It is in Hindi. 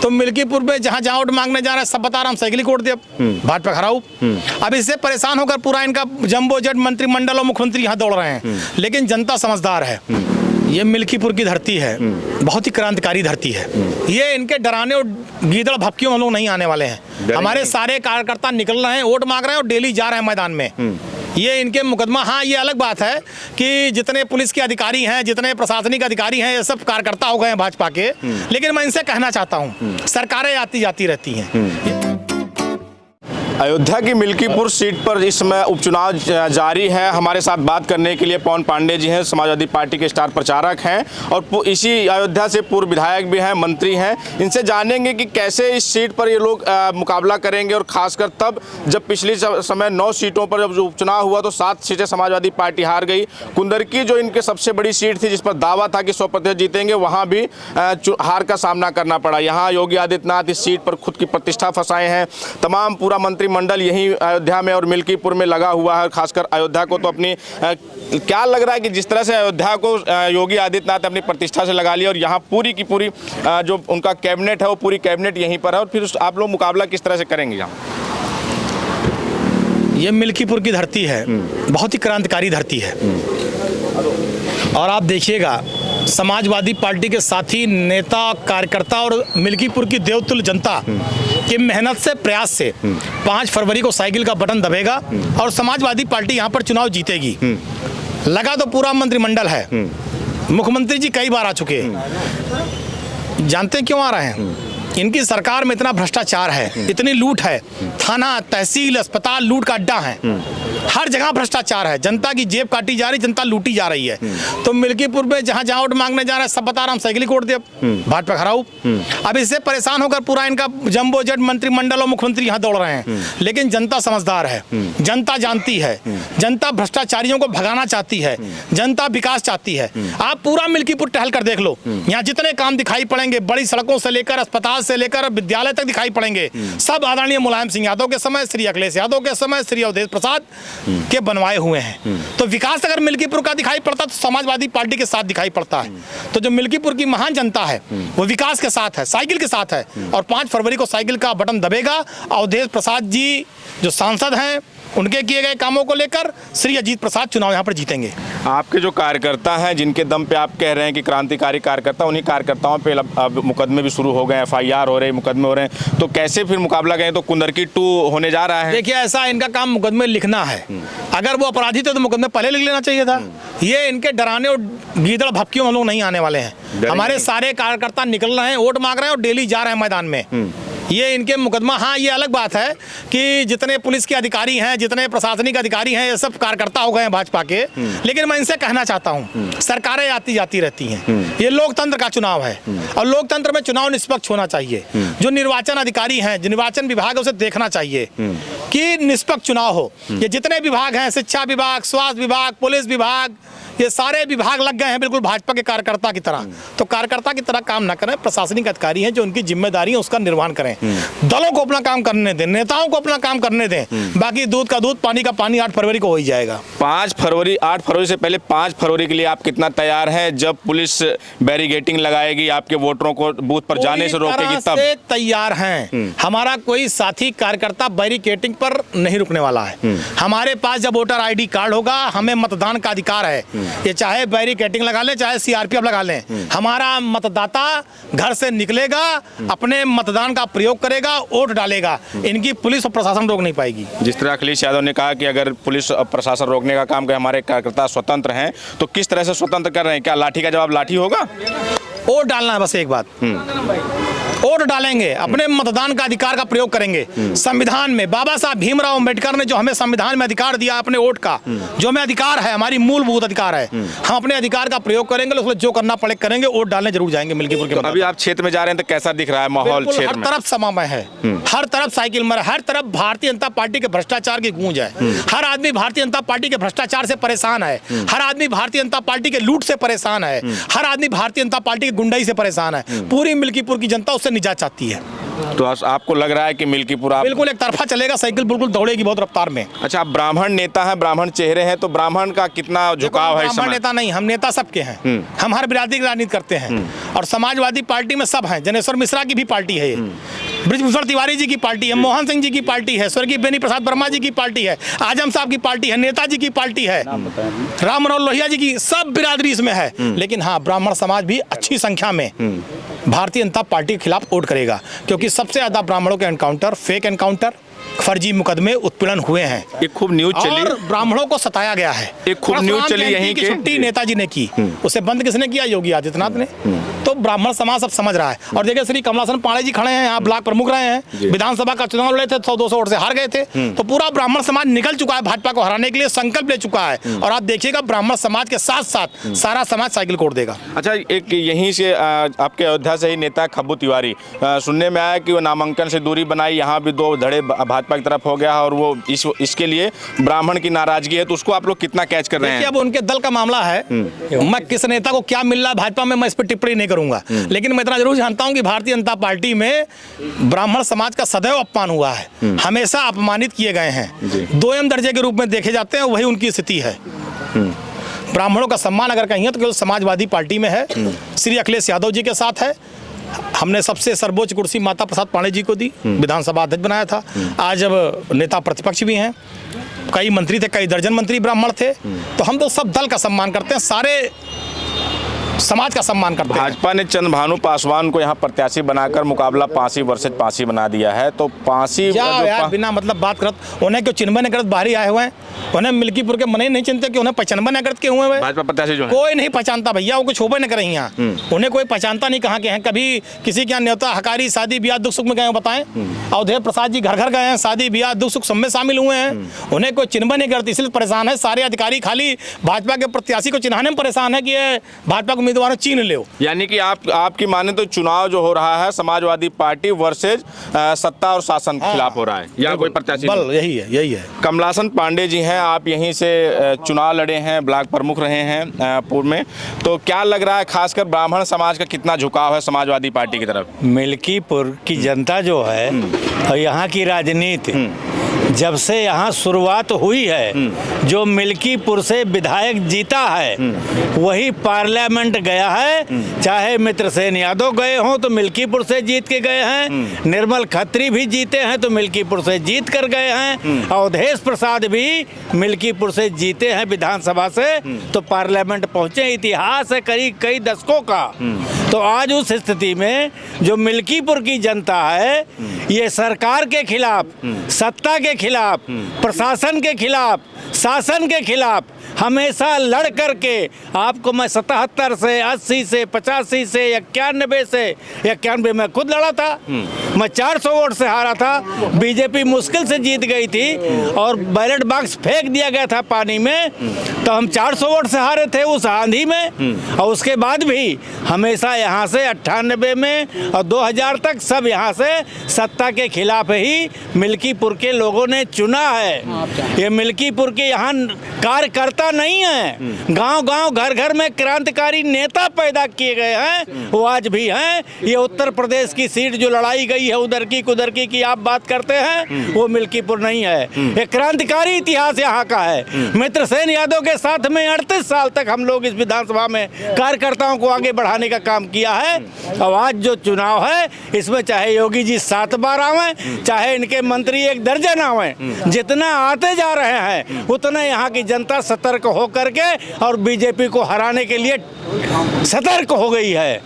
तो मिल्कीपुर में जहाँ जहाँ वोट मांगने जा रहे हैं सब बता रहा हम साइकिल ही कोट दे, अब भाजपा खराऊ। अब इससे परेशान होकर पूरा इनका जम्बो जेट मंत्रिमंडल और मुख्यमंत्री यहाँ दौड़ रहे हैं, लेकिन जनता समझदार है। ये मिल्कीपुर की धरती है, बहुत ही क्रांतिकारी धरती है। ये इनके डराने और गीदड़ भपकियों हम लोग नहीं आने वाले हैं। हमारे सारे कार्यकर्ता निकल रहे हैं, वोट मांग रहे हैं और डेली जा रहे हैं मैदान में। ये इनके मुकदमा, हाँ ये अलग बात है कि जितने पुलिस के अधिकारी हैं, जितने प्रशासनिक अधिकारी हैं, ये सब कार्यकर्ता हो गए हैं भाजपा के। लेकिन मैं इनसे कहना चाहता हूँ, सरकारें आती जाती रहती हैं। अयोध्या की मिल्कीपुर सीट पर इस समय उपचुनाव जारी है। हमारे साथ बात करने के लिए पवन पांडे जी हैं, समाजवादी पार्टी के स्टार प्रचारक हैं और इसी अयोध्या से पूर्व विधायक भी हैं, मंत्री हैं। इनसे जानेंगे कि कैसे इस सीट पर ये लोग मुकाबला करेंगे और खासकर तब जब पिछली समय 9 सीटों पर जब उपचुनाव हुआ तो 7 सीटें समाजवादी पार्टी हार गई। कुंदरकी जो इनके सबसे बड़ी सीट थी, जिस पर दावा था कि 100% जीतेंगे, वहाँ भी हार का सामना करना पड़ा। यहाँ योगी आदित्यनाथ इस सीट पर खुद की प्रतिष्ठा फंसाए हैं। तमाम पूरा मंत्रिमंडल यहीं अयोध्या में और मिल्कीपुर में लगा हुआ है। खासकर अयोध्या को तो अपनी क्या लग रहा है कि जिस तरह से अयोध्या को योगी आदित्यनाथ अपनी प्रतिष्ठा से लगा लिया और यहाँ पूरी की पूरी जो उनका कैबिनेट है वो पूरी कैबिनेट यहीं पर है, और फिर आप लोग मुकाबला किस तरह से करेंगे यहाँ? ये मिल्कीपुर की धरती है, बहुत ही क्रांतिकारी धरती है। और आप देखिएगा, समाजवादी पार्टी के साथी नेता, कार्यकर्ता और मिल्कीपुर की देवतुल्य जनता की मेहनत से, प्रयास से 5 फरवरी को साइकिल का बटन दबेगा और समाजवादी पार्टी यहाँ पर चुनाव जीतेगी। लगा तो पूरा मंत्रिमंडल है, मुख्यमंत्री जी कई बार आ चुके हैं। जानते हैं क्यों आ रहे हैं? इनकी सरकार में इतना भ्रष्टाचार है, इतनी लूट है, थाना, तहसील, अस्पताल लूट का अड्डा है, हर जगह भ्रष्टाचार है। जनता की जेब काटी जा रही, जनता लूटी जा रही है। तो मिल्कीपुर में जहाँ जहाँ वोट मांगने जा रहे हैं सब बता रहा हम साइकिल ही कोट दे, अब भाजपा खराऊ। अब इससे परेशान होकर पूरा इनका जम्बो जेट मंत्रिमंडल और मुख्यमंत्री यहाँ दौड़ रहे हैं, लेकिन जनता समझदार है, जनता जानती है, जनता भ्रष्टाचारियों को भगाना चाहती है, जनता विकास चाहती है। आप पूरा मिल्कीपुर टहल कर देख लो, यहाँ जितने काम दिखाई पड़ेंगे, बड़ी सड़कों से लेकर अस्पताल से लेकर विद्यालय तक दिखाई पड़ेंगे, सब आदरणीय मुलायम सिंह यादव के समय, श्री अखिलेश यादव के समय, श्री अवधेश प्रसाद के बनवाए हुए हैं। तो विकास अगर मिल्कीपुर का दिखाई पड़ता तो समाजवादी पार्टी के साथ दिखाई पड़ता है। तो जो मिल्कीपुर की महान जनता है वो विकास के साथ है, साइकिल के साथ है, और 5 फरवरी को साइकिल का बटन दबेगा। अवधेश प्रसाद जी जो सांसद हैं, उनके किए गए कामों को लेकर श्री अजीत प्रसाद चुनाव यहाँ पर जीतेंगे। आपके जो कार्यकर्ता हैं, जिनके दम पे आप कह रहे हैं कि क्रांतिकारी कार्यकर्ता, उन्हीं कार्यकर्ताओं पे अब मुकदमे भी शुरू हो गए, FIR हो रहे, मुकदमे हो रहे हैं, तो कैसे फिर मुकाबला करें? तो कुंदरकी 2 होने जा रहा है। देखिए, ऐसा इनका काम मुकदमे लिखना है। अगर वो अपराधी थे तो मुकदमे पहले लिख लेना चाहिए था। ये इनके डराने और गीदड़ भपकियों हम लोग नहीं आने वाले हैं। हमारे सारे कार्यकर्ता निकल रहे हैं, वोट मांग रहे हैं और डेली जा रहे हैं मैदान में। ये इनके मुकदमा, हाँ ये अलग बात है कि जितने पुलिस के अधिकारी हैं, जितने प्रशासनिक अधिकारी हैं, ये सब कार्यकर्ता हो गए हैं भाजपा के। लेकिन मैं इनसे कहना चाहता हूँ, सरकारें आती जाती रहती हैं। ये लोकतंत्र का चुनाव है और लोकतंत्र में चुनाव निष्पक्ष होना चाहिए। जो निर्वाचन अधिकारी हैं, जो निर्वाचन विभाग है, उसे देखना चाहिए कि निष्पक्ष चुनाव हो। ये जितने विभाग हैं, शिक्षा विभाग, स्वास्थ्य विभाग, पुलिस विभाग, ये सारे विभाग लग गए हैं बिल्कुल भाजपा के कार्यकर्ता की तरह। तो कार्यकर्ता की तरह काम ना करें, प्रशासनिक अधिकारी हैं जो उनकी जिम्मेदारी है उसका निर्वहन करें। दलों को अपना काम करने दें, नेताओं को अपना काम करने दें, बाकी दूध का दूध, पानी का पानी 8 फरवरी को हो ही जाएगा। 8 फरवरी से पहले 5 फरवरी के लिए आप कितना तैयार हैं? जब पुलिस बैरिगेटिंग लगाएगी, आपके वोटरों को बूथ पर जाने से रोकेगी, तब तैयार हैं। हमारा कोई साथी कार्यकर्ता बैरिकेटिंग पर नहीं रुकने वाला है। हमारे पास जब वोटर ID कार्ड होगा, हमें मतदान का अधिकार है। ये चाहे बैरिकेटिंग लगा लें, चाहे CRPF लगा लें, हमारा मतदाता घर से निकलेगा, अपने मतदान का प्रयोग करेगा, वोट डालेगा। इनकी पुलिस और प्रशासन रोक नहीं पाएगी। जिस तरह अखिलेश यादव ने कहा कि अगर पुलिस और प्रशासन रोकने का काम करे, हमारे कार्यकर्ता स्वतंत्र हैं, तो किस तरह से स्वतंत्र कर रहे हैं? क्या लाठी का जवाब लाठी होगा? वोट डालना है बस, एक बात, वोट डालेंगे, अपने मतदान का अधिकार का प्रयोग करेंगे। संविधान में बाबा साहब भीमराव अंबेडकर ने जो हमें संविधान में अधिकार दिया अपने वोट का, जो हमें अधिकार है, हमारी मूलभूत अधिकार है, हम अपने अधिकार का प्रयोग करेंगे, उसमें जो करना पड़े करेंगे, वोट डालने जरूर जाएंगे मिल्कीपुर के। तो अभी आप क्षेत्र में जा रहे हैं तो कैसा दिख रहा है माहौल क्षेत्र में? हर तरफ समामय है, हर तरफ साइकिल में, हर तरफ भारतीय जनता पार्टी के भ्रष्टाचार की गूंज है। हर आदमी भारतीय जनता पार्टी के भ्रष्टाचार से परेशान है, हर आदमी भारतीय जनता पार्टी के लूट से परेशान है, हर आदमी भारतीय जनता पार्टी की गुंडाई से परेशान है। पूरी मिल्कीपुर की जनता उससे निजात चाहती है। तो आपको लग रहा है कि मिल्कीपुर आप बिल्कुल एक तरफा चलेगा, साइकिल बिल्कुल दौड़ेगी बहुत रफ्तार में। अच्छा, आप ब्राह्मण नेता हैं, ब्राह्मण चेहरे हैं, तो ब्राह्मण का कितना झुकाव है इस ब्राह्मण समय? नेता नहीं, हम नेता सबके हैं। हम हर बिरादरी की राजनीति करते हैं और समाजवादी पार्टी में सब हैं। जनेश्वर मिश्रा की भी पार्टी है, ये बृजभूषण तिवारी जी की पार्टी है, मोहन सिंह जी की पार्टी है, स्वर्गीय बेनी प्रसाद वर्मा जी की पार्टी है, आजम साहब की पार्टी है, नेताजी की पार्टी है, राम मनोहर लोहिया जी की, सब बिरादरी इसमें है। लेकिन हाँ, ब्राह्मण समाज भी अच्छी संख्या में भारतीय जनता पार्टी के खिलाफ वोट करेगा, क्योंकि सबसे ज्यादा ब्राह्मणों के एनकाउंटर, फेक एनकाउंटर, फर्जी मुकदमे, उत्पीड़न हुए हैं। एक खूब न्यूज चली और ब्राह्मणों को सताया गया है। एक खूब न्यूज चली यहीं की छुट्टी नेताजी ने की, उसे बंद किसने किया? योगी आदित्यनाथ ने। तो ब्राह्मण समाज सब समझ रहा है। और देखिए श्री कमलासन पांडे जी खड़े हैं यहाँ, ब्लॉक प्रमुख रहे हैं, विधानसभा का चुनाव लड़े थे, 100-200 वोट से हार गए थे। तो पूरा ब्राह्मण समाज निकल चुका है, भाजपा को हराने के लिए संकल्प ले चुका है। और आप देखिएगा ब्राह्मण समाज के साथ साथ सारा समाज साइकिल कोड देगा। अच्छा, एक यहीं से आपके अयोध्या से ही नेता खब्बू तिवारी, सुनने में आया कि वो नामांकन से दूरी बनाई, यहाँ भी 2 धड़े भाजपा की तरफ हो गया और वो इसके लिए ब्राह्मण की नाराजगी है, तो उसको आप लोग कितना कैच कर रहे हैं? अब उनके दल का मामला है, मैं किस नेता को क्या मिल रहा है भाजपा में, मैं इस पर टिप्पणी नहीं करूंगा। लेकिन मैं इतना जरूर जानता हूं कि भारतीय जनता पार्टी में ब्राह्मण समाज का सदैव अपमान हुआ है, हमेशा अपमानित किए गए हैं, 2M दर्जे के रूप में देखे जाते हैं, वही उनकी स्थिति है। ब्राह्मणों का सम्मान अगर कहीं है तो केवल समाजवादी पार्टी में है, श्री अखिलेश यादव जी के साथ है। हमने सबसे सर्वोच्च कुर्सी माता प्रसाद पांडे जी को दी, विधानसभा अध्यक्ष बनाया था। आज अब नेता प्रतिपक्ष भी हैं, कई मंत्री थे, कई दर्जन मंत्री ब्राह्मण थे। तो हम तो सब दल का सम्मान करते हैं, सारे समाज का सम्मान करते हैं। भाजपा ने चंद्रभानु पासवान को यहाँ प्रत्याशी बनाकर मुकाबला पांसी वर्सेज पांसी बना दिया है, तो पांसी यार बिना मतलब बात करत, उन्हें क्यों चिन्हबे नगरत बाहरी आए हुए हैं, उन्हें मिल्कीपुर के मने नहीं चिंते कि उन्हें 95 नगरत के हुए हैं। भाजपा प्रत्याशी जो कोई नहीं पहचानता भैया, वो कुछ होबे न करें यहाँ, उन्हें कोई पहचानता नहीं कहाँ के हैं। कभी किसी के यहाँ न्योता हकारी शादी ब्याह दुख सुख में गए बताएं? अवधेश प्रसाद जी घर घर गए हैं, शादी ब्याह दुख सुख सब में शामिल हुए हैं, उन्हें कोई चिन्हबे नहीं करती, इसलिए परेशान है। सारे अधिकारी खाली भाजपा के प्रत्याशी को चिन्हाने में परेशान है कि ये भाजपा के उम्मीदवारों चिन्ह ले। यानी कि आपकी माने तो चुनाव जो हो रहा है समाजवादी पार्टी वर्सेज सत्ता और शासन के खिलाफ हो रहा है, यहाँ कोई प्रत्याशी बल यही है। कमलासन पांडे जी हैं, आप यहीं से चुनाव लड़े हैं, ब्लॉक प्रमुख रहे हैं पूर्व में, तो क्या लग रहा है खासकर ब्राह्मण समाज का कितना झुकाव है समाजवादी पार्टी की तरफ? मिल्कीपुर की जनता जो है और यहाँ की राजनीति जब से यहाँ शुरुआत हुई है, जो मिल्कीपुर से विधायक जीता है वही पार्लियामेंट गया है। चाहे मित्रसेन यादव गए हों तो मिल्कीपुर से जीत के गए हैं, निर्मल खत्री भी जीते हैं तो मिल्कीपुर से जीत कर गए हैं, अवधेश प्रसाद भी मिल्कीपुर से जीते हैं विधानसभा से तो पार्लियामेंट पहुंचे। इतिहास है करीब कई दशकों का। तो आज उस स्थिति में जो मिल्कीपुर की जनता है ये सरकार के खिलाफ, सत्ता के खिलाफ, प्रशासन के खिलाफ, शासन के खिलाफ हमेशा लड़ करके, आपको मैं 77 से 80 से 85 से 91 से 91 में खुद लड़ा था, मैं 400 वोट से हारा था, बीजेपी मुश्किल से जीत गई थी और बैलेट बॉक्स फेंक दिया गया था पानी में, तो हम 400 वोट से हारे थे उस आंधी में। और उसके बाद भी हमेशा यहाँ से 98 में और 2000 तक सब यहाँ से सत्ता के खिलाफ ही मिल्कीपुर के लोगों ने चुना है। ये मिल्कीपुर के यहाँ कार्यकर्ता नहीं है, गांव-गांव घर-घर में क्रांतिकारी नेता पैदा किए गए हैं, वो आज भी हैं। ये उत्तर प्रदेश की सीट जो लड़ाई गई है उधर की कुधर की आप बात करते हैं, वो मिल्कीपुर नहीं है। एक क्रांतिकारी इतिहास यहाँ का है। मित्रसेन यादव के साथ में 38 साल तक हम लोग इस विधानसभा में कार्यकर्ताओं को आगे बढ़ाने का काम किया है। और आज जो चुनाव है इसमें चाहे योगी जी 7 बार आवे, चाहे इनके मंत्री 1 दर्जन आवे, जितना आते जा रहे हैं उतना यहाँ की जनता सतर्क होकर के और बीजेपी को हराने के लिए सतर्क हो गई है।